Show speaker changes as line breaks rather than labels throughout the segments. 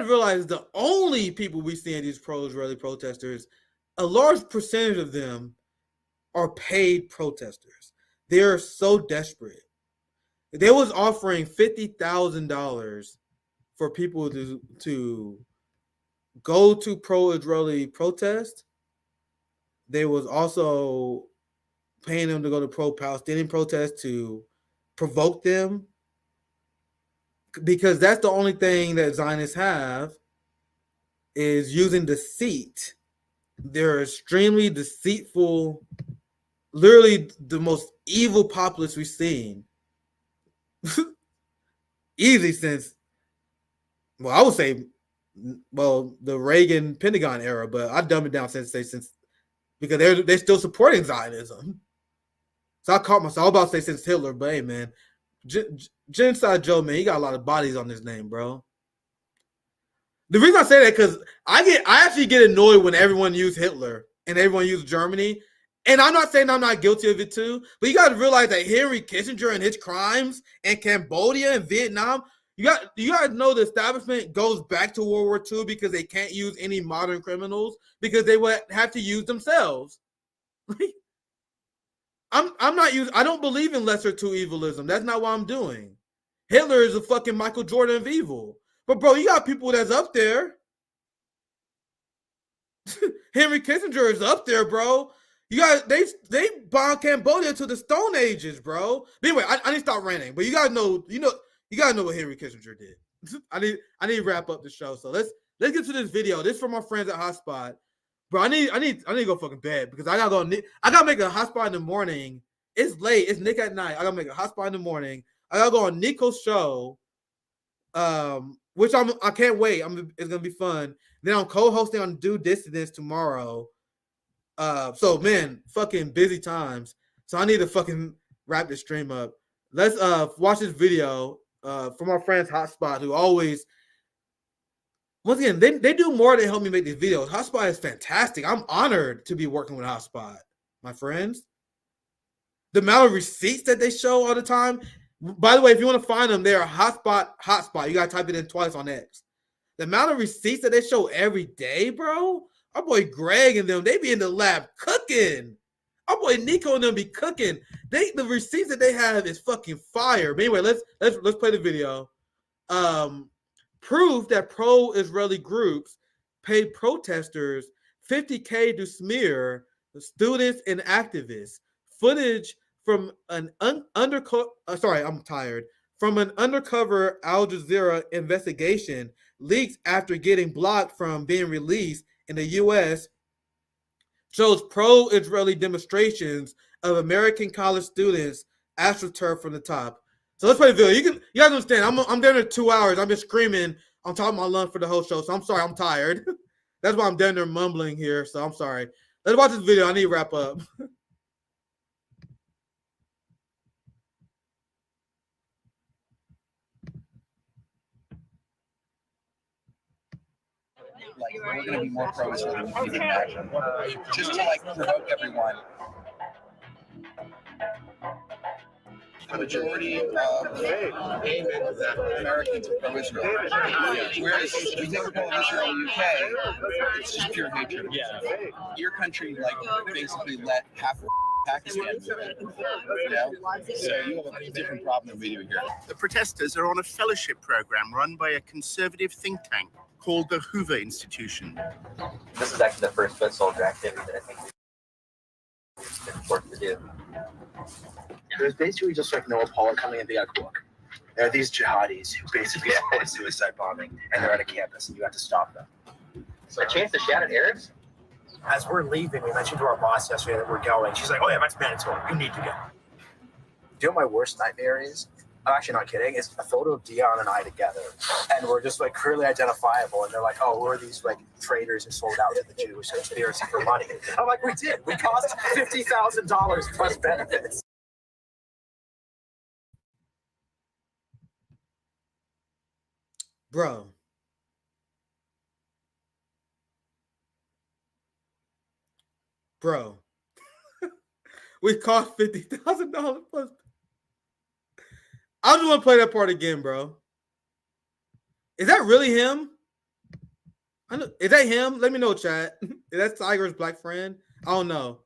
to realize the only people we see in these pro-Israeli protesters, a large percentage of them are paid protesters. They're so desperate. They was offering $50,000 for people to go to pro-Israeli protest. They was also paying them to go to pro-Palestinian protest to provoke them, because that's the only thing that Zionists have is using deceit. They're extremely deceitful, literally the most evil populists we've seen. Easy since, well, I would say, well, the Reagan Pentagon era, but I dumb it down since because they're still supporting Zionism. So I caught myself. I was about to say since Hitler, but hey, man, Genocide Joe, man, he got a lot of bodies on his name, bro. The reason I say that because I actually get annoyed when everyone used Hitler and everyone used Germany. And I'm not saying I'm not guilty of it too, but you got to realize that Henry Kissinger and his crimes in Cambodia and Vietnam, you got to know the establishment goes back to World War II because they can't use any modern criminals because they would have to use themselves. I don't believe in lesser two evilism. That's not what I'm doing. Hitler is a fucking Michael Jordan of evil. But bro, you got people that's up there. Henry Kissinger is up there, bro. You got they bombed Cambodia to the Stone Ages, bro. But anyway, I need to stop ranting. But you gotta know what Henry Kissinger did. I need to wrap up the show. So let's get to this video. This is from my friends at Hotspot. Bro, I need to go fucking bed because I gotta make a hotspot in the morning. It's late. It's Nick at night. I gotta make a hotspot in the morning. I gotta go on Nico's show. Which I can't wait. It's gonna be fun. Then I'm co-hosting on Due Dissidence tomorrow. So man, fucking busy times. So I need to fucking wrap this stream up. Let's watch this video from our friends Hotspot, who always, once again, they do more to help me make these videos. Hotspot is fantastic. I'm honored to be working with Hotspot, my friends. The amount of receipts that they show all the time. By the way, if you want to find them, they are Hotspot. You gotta type it in twice on X. The amount of receipts that they show every day, bro. Our boy Greg and them, they be in the lab cooking. Our boy Nico and them be cooking. The receipts that they have is fucking fire. But anyway, let's play the video. Proof that pro-Israeli groups paid protesters $50K to smear students and activists. Footage from an undercover Al Jazeera investigation leaks after getting blocked from being released in the U.S. shows pro-Israeli demonstrations of American college students astroturf from the top. So let's play the video. You guys understand? I'm down there 2 hours. I've been screaming on top of my lungs for the whole show. So I'm sorry. I'm tired. That's why I'm down there mumbling here. So I'm sorry. Let's watch this video. I need to wrap up.
Like, we're going to be more pro-Israel than we can imagine. Just to, like, provoke everyone. The majority of Americans are pro-Israel. Whereas if you take pro-Israel in the UK, it's just pure hatred. Yeah. Your country, like, basically let half of Pakistan do it. You know? So you have a different problem than we do here.
The protesters are on a fellowship program run by a conservative think tank called the Hoover Institution.
This is actually the first foot soldier activity that I think we've been forced to do.
It was basically just like Noah Paula coming in, they got a book. There are these jihadis who basically support suicide bombing, and they're at a campus, and you have to stop them.
So a chance to shout at Arabs?
As we're leaving, we mentioned to our boss yesterday that we're going. She's like, oh yeah, that's mandatory. You need to go. You know what my worst nightmare is? I'm actually not kidding. It's a photo of Dion and I together, and we're just like clearly identifiable. And they're like, "Oh, who are these like traitors who sold out to the Jewish conspiracy for money?" I'm like, "We did. We cost $50,000 plus benefits."
Bro. We cost $50,000 plus. I just want to play that part again, bro. Is that really him? I know, is that him? Let me know, chat. Is that Tiger's black friend? I don't know.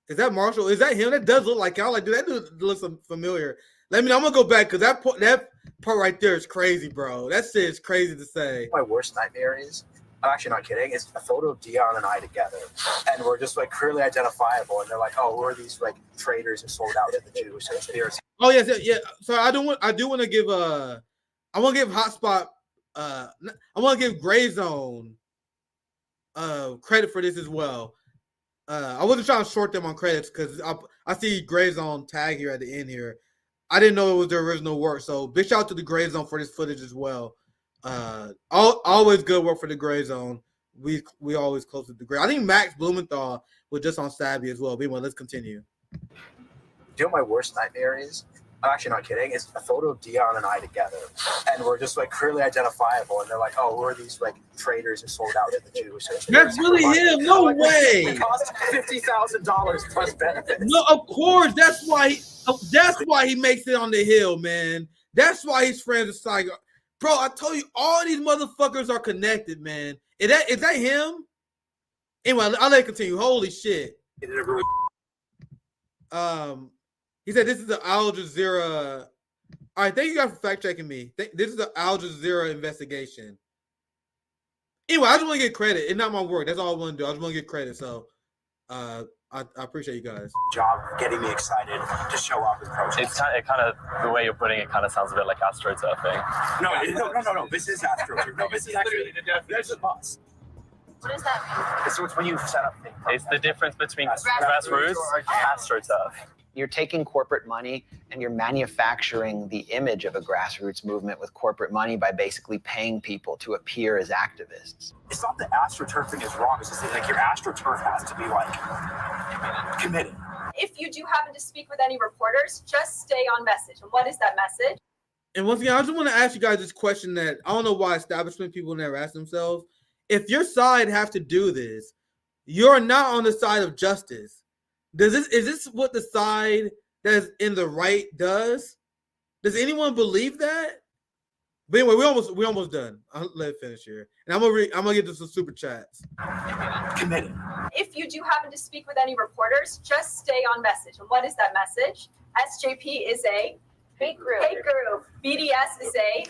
Is that Marshall? Is that him? That does look like him. I'm like, dude, that dude looks familiar. Let me know. I'm gonna go back because that part right there is crazy, bro. That shit is crazy to say.
My worst nightmare is, I'm actually not kidding, it's a photo of Dion and I together, and we're just like clearly identifiable, and they're like, oh, who are these like traders who sold out to the Jewish conspiracy?
Oh yes, yeah. So I do want to give I want to give Hotspot I want to give Gray Zone credit for this as well. I wasn't trying to short them on credits because I see Gray Zone tag here at the end here. I didn't know it was their original work, so big shout out to the Gray Zone for this footage as well. Always good work for the Gray Zone. We always close with the Gray. I think Max Blumenthal was just on Savvy as well. But anyway, let's continue.
Do you know what my worst nightmare is? I'm actually not kidding. It's a photo of Dion and I together, and we're just like clearly identifiable, and they're like, oh, who are these like traders who sold out to the Jewish conspiracy?
That's really him. No
like,
way.
It cost $50,000 plus benefits.
No, of course. That's why he makes it on the hill, man. That's why he's friends with Tiger. Bro, I told you, all these motherfuckers are connected, man. Is that him? Anyway, I'll let it continue. Holy shit. He said this is the Al Jazeera. All right, thank you guys for fact checking me. This is the Al Jazeera investigation. Anyway, I just want to get credit. It's not my work. That's all I want to do. I just want to get credit. So, I appreciate you guys.
Job getting me excited to show up and protest.
It's kind of the way you're putting it kind of sounds a bit like astroturfing.
No. This is astroturfing. No, this is actually there's a bus.
What does that mean?
So it's when you set up things.
It's the difference between grassroots and astroturf.
You're taking corporate money and you're manufacturing the image of a grassroots movement with corporate money by basically paying people to appear as activists.
It's not that astroturfing is wrong. It's just that like your astroturf has to be like committed.
If you do happen to speak with any reporters, just stay on message. And what is that message?
And once again, I just want to ask you guys this question that I don't know why establishment people never ask themselves. If your side have to do this, you're not on the side of justice. Is this what the side that's in the right does? Does anyone believe that? But anyway, we almost done. I'll let it finish here, and I'm gonna get to some super chats.
Committed.
If you do happen to speak with any reporters, just stay on message. And what is that message? SJP is a hate group. BDS is a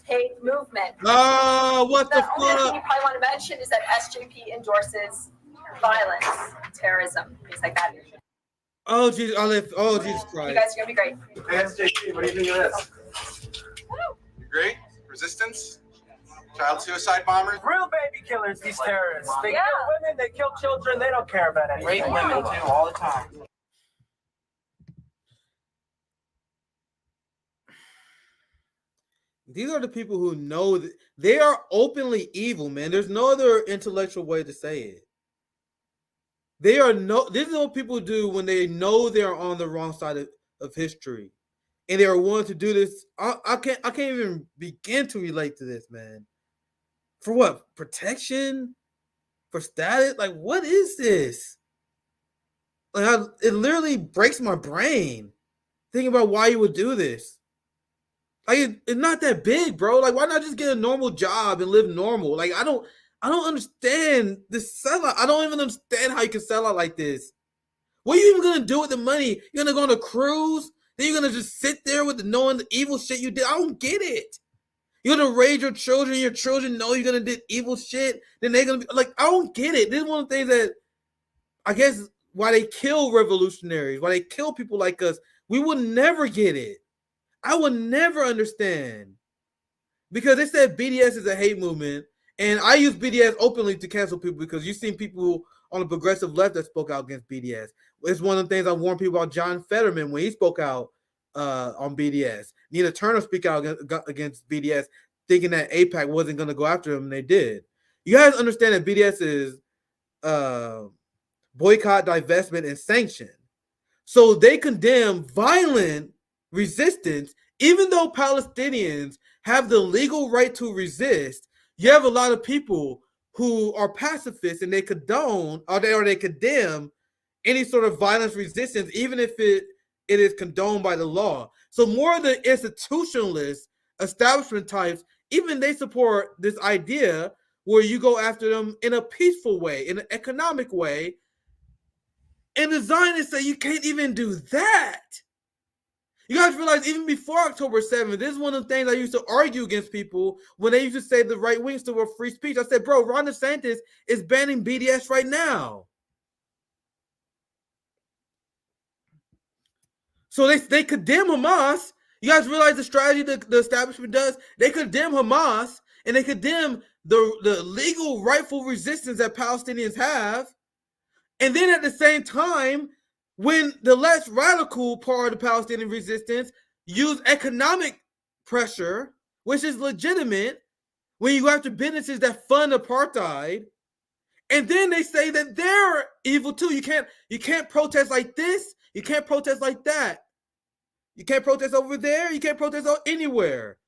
hate movement.
Oh, what the
The only thing
fuck?
you probably want to mention is that SJP endorses violence, terrorism, things like that.
Oh Jesus! Jesus
You
Christ!
guys are gonna be great.
Hey, SJP, what do you think of this?
You're great. Resistance. Child suicide bombers.
Real baby killers, these terrorists. They
Yeah.
kill women, they kill children, they don't care about anything.
Rape women too, all the time.
These are the people who know that they are openly evil, man. There's no other intellectual way to say it. This is what people do when they know they're on the wrong side of history. And they are willing to do this. I can't even begin to relate to this, man. For what? Protection? For status? Like, what is this? Like, it literally breaks my brain thinking about why you would do this. Like, it's not that big, bro. Like, why not just get a normal job and live normal? Like, I don't understand this sellout. I don't even understand how you can sell out like this. What are you even gonna do with the money? You're gonna go on a cruise? Then you're gonna just sit there with knowing the evil shit you did? I don't get it. You're gonna raise your children know you're gonna do evil shit, then they're gonna be like, I don't get it. This is one of the things that I guess why they kill revolutionaries, why they kill people like us. We will never get it. I will never understand. Because they said BDS is a hate movement. And I use BDS openly to cancel people because you've seen people on the progressive left that spoke out against BDS. It's one of the things I warned people about John Fetterman when he spoke out on BDS. Nina Turner speak out against BDS, thinking that AIPAC wasn't going to go after him, and they did. You guys understand that BDS is boycott, divestment, and sanction. So they condemn violent resistance, even though Palestinians have the legal right to resist. You have a lot of people who are pacifists and they condone or they condemn any sort of violence resistance, even if it is condoned by the law. So more of the institutionalist establishment types, even they support this idea where you go after them in a peaceful way, in an economic way. And the Zionists say you can't even do that. You guys realize even before October 7th, this is one of the things I used to argue against people when they used to say the right wing still were free speech. I said, bro, Ron DeSantis is banning BDS right now. So they condemn Hamas. You guys realize the strategy the establishment does? They condemn Hamas and they condemn the legal, rightful resistance that Palestinians have. And then at the same time, when the less radical part of the Palestinian resistance use economic pressure, which is legitimate, when you go after businesses that fund apartheid, and then they say that they're evil too. You can't protest like this. You can't protest like that. You can't protest over there. You can't protest anywhere.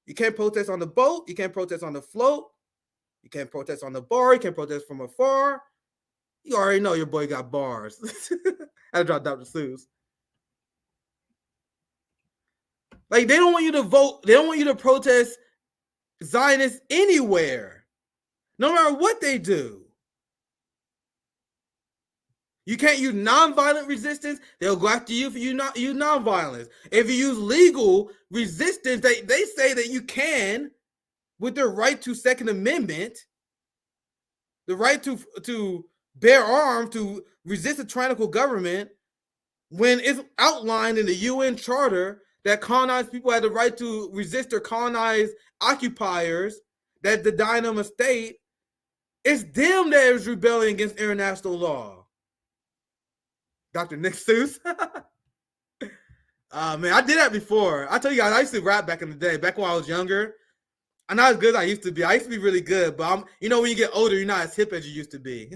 You can't protest on the boat. You can't protest on the float. You can't protest on the bar. You can't protest from afar. You already know your boy got bars. I dropped Dr. Seuss. Like, they don't want you to vote. They don't want you to protest Zionists anywhere, no matter what they do. You can't use nonviolent resistance. They'll go after you if you not use nonviolence. If you use legal resistance, they say that you can, with their right to Second Amendment, the right to bear arms, to resist a tyrannical government, when it's outlined in the UN Charter that colonized people had the right to resist their colonized occupiers that denied them a state. It's them that is rebelling against international law. Dr. Nick Seuss. Man, I did that before. I tell you guys, I used to rap back in the day, back when I was younger. I'm not as good as I used to be. I used to be really good, but when you get older, you're not as hip as you used to be.